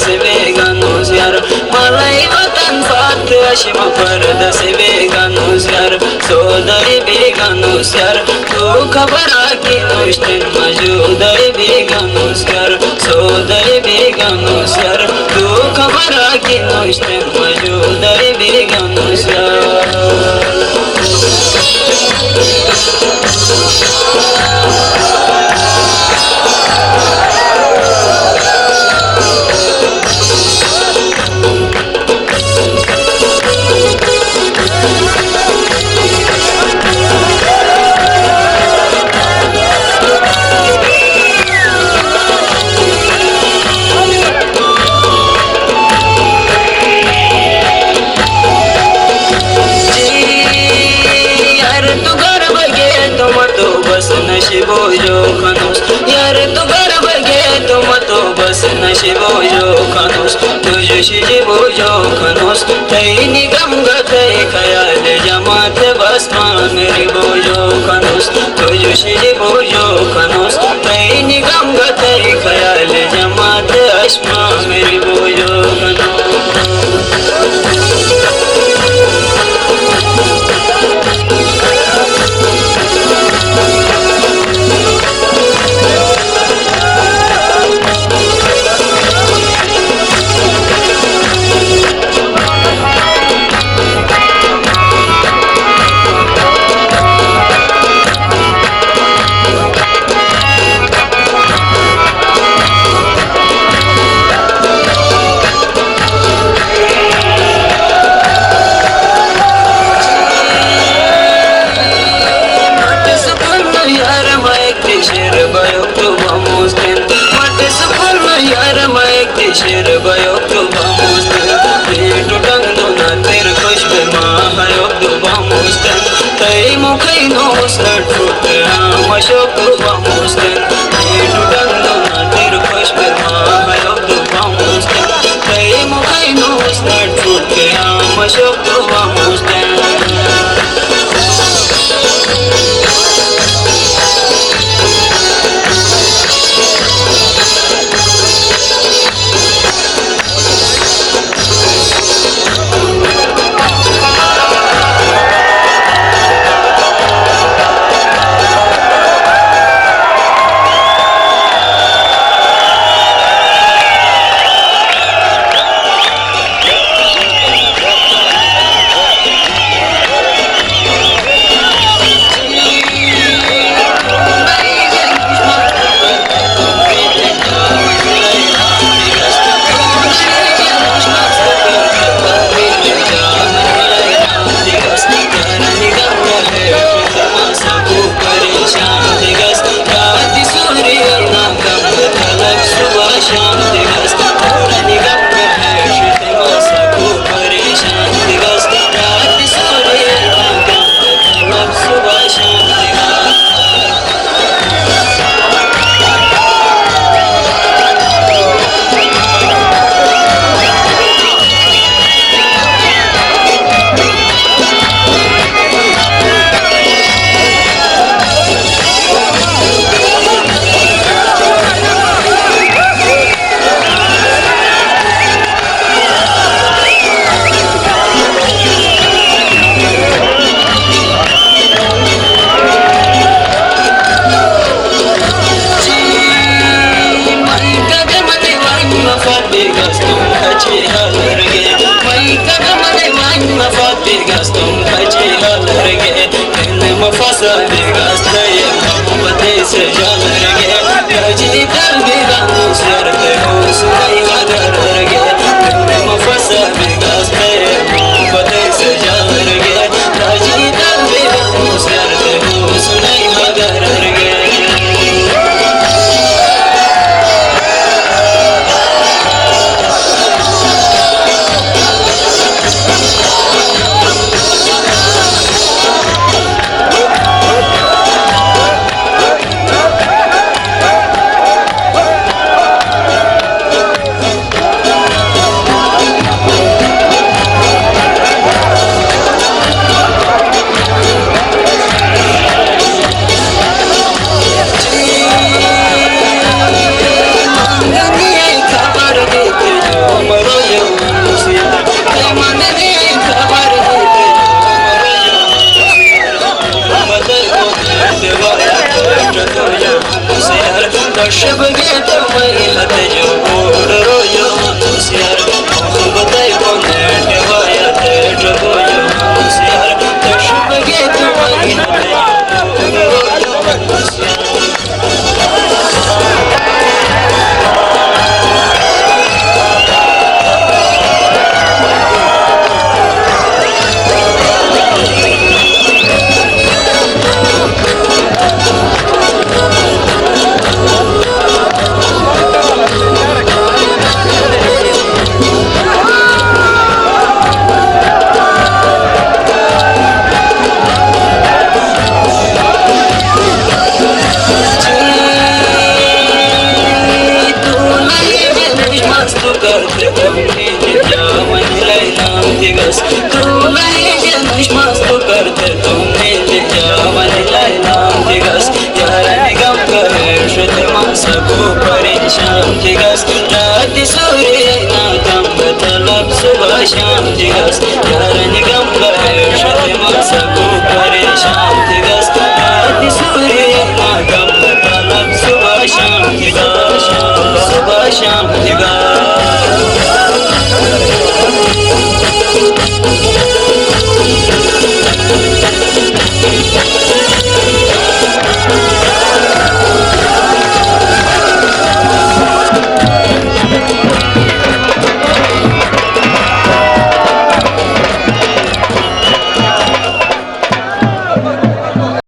से बेगानोस यार मलाई वतन फात अशिम परद से बेगानोस यार सोदय बेगानोस यार तू खबर की नुष्टन मौजूदय बेगानोस यार सोदय बेगानोस यार तू खबर की नुष्टन मौजूदय बेगानोस यार नशिबो जो खनुस यार तू गर्व घे तुम तो बस नशिबो जो खनुस तुझशी जीवो जो खनुस तई निगम गतई खयाल जमात बस मेरी बोझो खनुस तुझशी जीवो जो खनुस तई निगम गतई खयाल जमात अश्मा मेरी बोझो खनुस शेर भयो तो बामुस्तन पेट टंगो ना तेर खुश पे माँ भयो तो बामुस्तन तई मुखई नोस ठुट आम अशोक तो बामुस्तन पेट टंगो ना तेर खुश पे माँ भयो तो बामुस्तन तई मुखई नोस ठुट आम अशोक तो बामुस्तन باشم دیگست یار نگم به شده مقصد